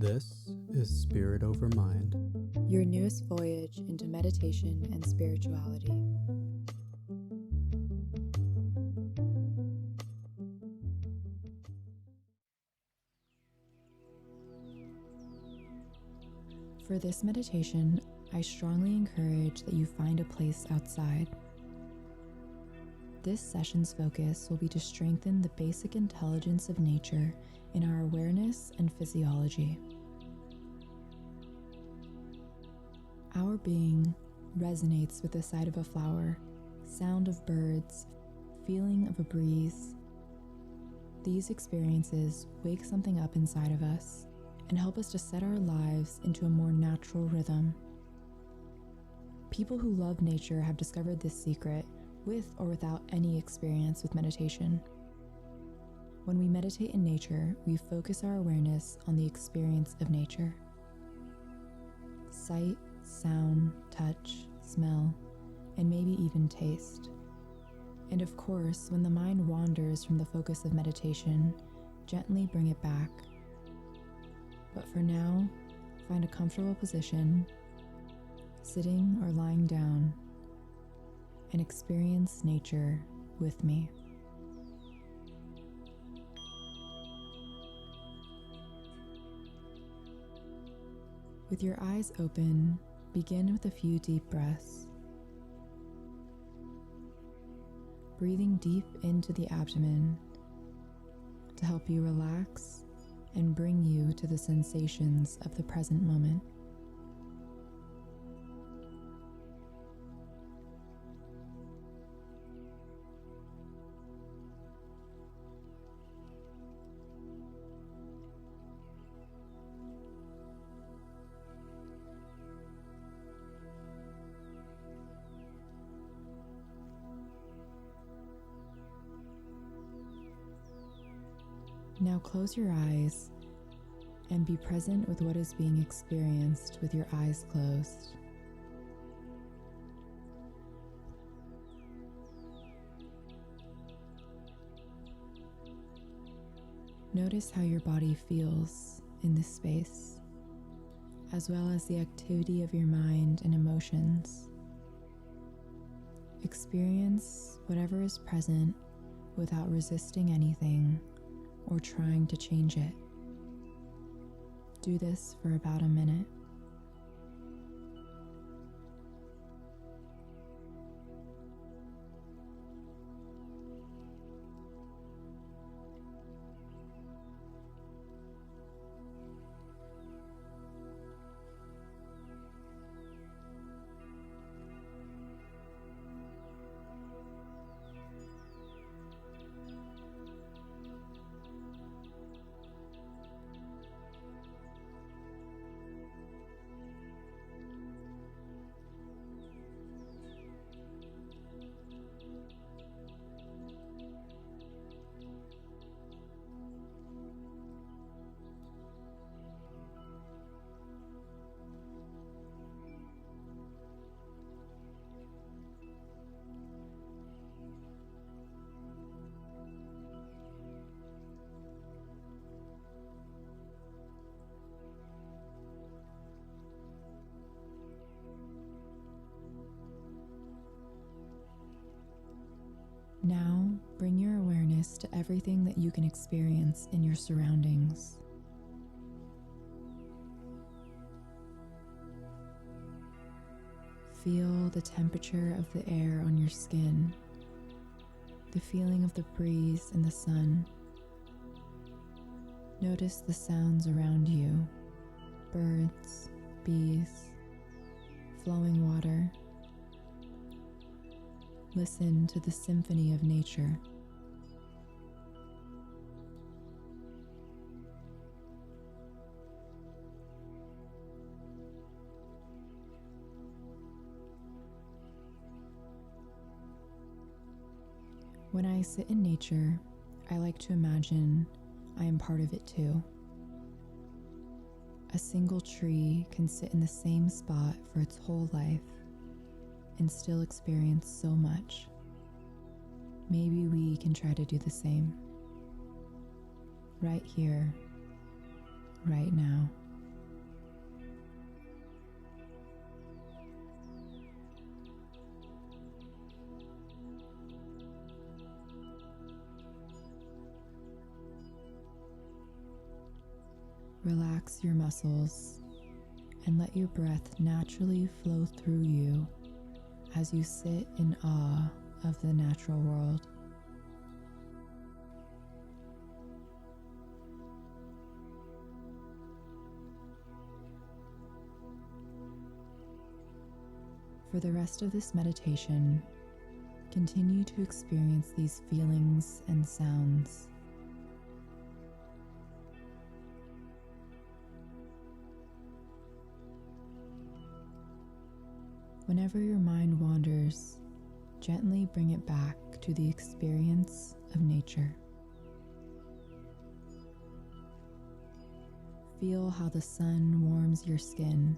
This is Spirit Over Mind, your newest voyage into meditation and spirituality. For this meditation, I strongly encourage that you find a place outside. This session's focus will be to strengthen the basic intelligence of nature in our awareness and physiology. Our being resonates with the sight of a flower, sound of birds, feeling of a breeze. These experiences wake something up inside of us and help us to set our lives into a more natural rhythm. People who love nature have discovered this secret with or without any experience with meditation. When we meditate in nature, we focus our awareness on the experience of nature. Sight, sound, touch, smell, and maybe even taste. And of course, when the mind wanders from the focus of meditation, gently bring it back. But for now, find a comfortable position, sitting or lying down, and experience nature with me. With your eyes open, begin with a few deep breaths. Breathing deep into the abdomen to help you relax and bring you to the sensations of the present moment. Now close your eyes and be present with what is being experienced with your eyes closed. Notice how your body feels in this space, as well as the activity of your mind and emotions. Experience whatever is present without resisting anything or trying to change it. Do this for about a minute. Now, bring your awareness to everything that you can experience in your surroundings. Feel the temperature of the air on your skin, the feeling of the breeze and the sun. Notice the sounds around you: birds, bees, flowing water. Listen to the symphony of nature. When I sit in nature, I like to imagine I am part of it too. A single tree can sit in the same spot for its whole life and still experience so much. Maybe we can try to do the same. Right here, right now. Relax your muscles and let your breath naturally flow through you as you sit in awe of the natural world. For the rest of this meditation, continue to experience these feelings and sounds. Whenever your mind wanders, gently bring it back to the experience of nature. Feel how the sun warms your skin,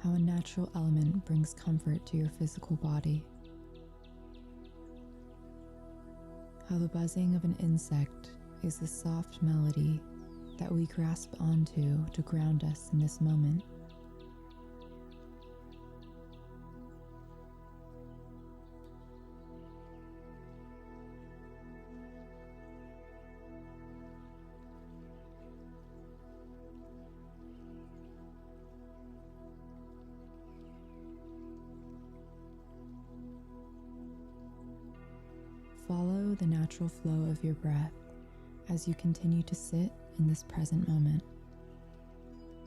how a natural element brings comfort to your physical body, how the buzzing of an insect is the soft melody that we grasp onto to ground us in this moment. Follow the natural flow of your breath as you continue to sit in this present moment.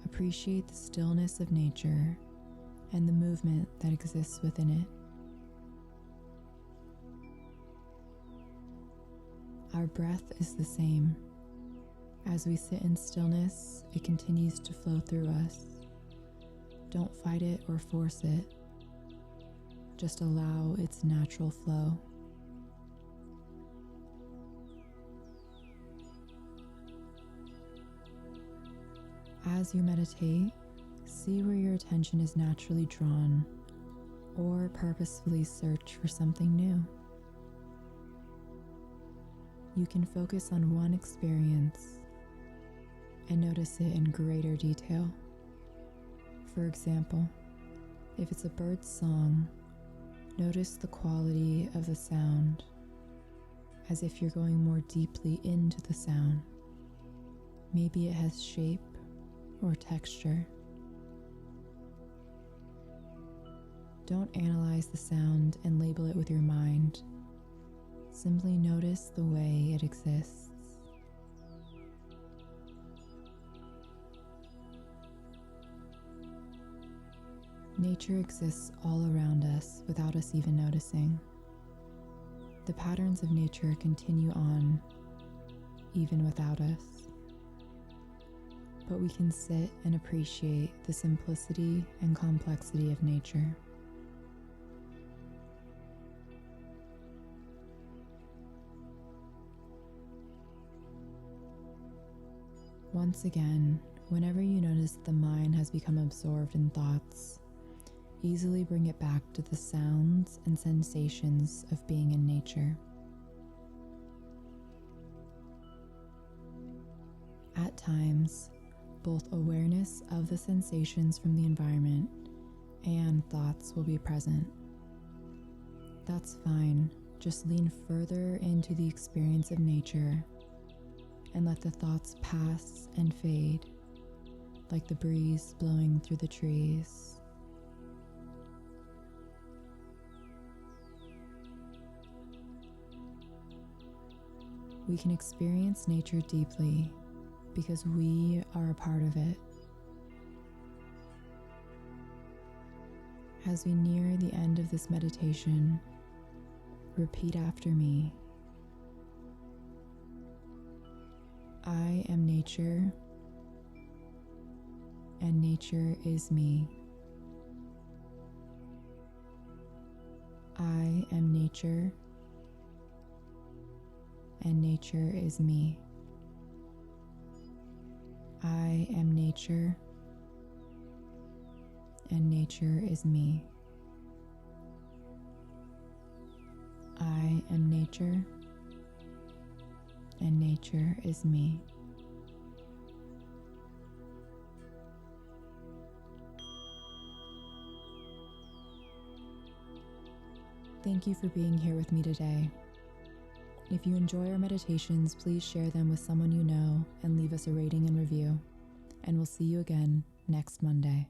Appreciate the stillness of nature and the movement that exists within it. Our breath is the same. As we sit in stillness, it continues to flow through us. Don't fight it or force it. Just allow its natural flow. As you meditate, see where your attention is naturally drawn, or purposefully search for something new. You can focus on one experience and notice it in greater detail. For example, if it's a bird's song, notice the quality of the sound, as if you're going more deeply into the sound. Maybe it has shape or texture. Don't analyze the sound and label it with your mind. Simply notice the way it exists. Nature exists all around us without us even noticing. The patterns of nature continue on, even without us. But we can sit and appreciate the simplicity and complexity of nature. Once again, whenever you notice the mind has become absorbed in thoughts, easily bring it back to the sounds and sensations of being in nature. At times, both awareness of the sensations from the environment and thoughts will be present. That's fine. Just lean further into the experience of nature and let the thoughts pass and fade, like the breeze blowing through the trees. We can experience nature deeply because we are a part of it. As we near the end of this meditation, repeat after me. I am nature, and nature is me. I am nature, and nature is me. I am nature, and nature is me. I am nature, and nature is me. Thank you for being here with me today. If you enjoy our meditations, please share them with someone you know and leave us a rating and review. And we'll see you again next Monday.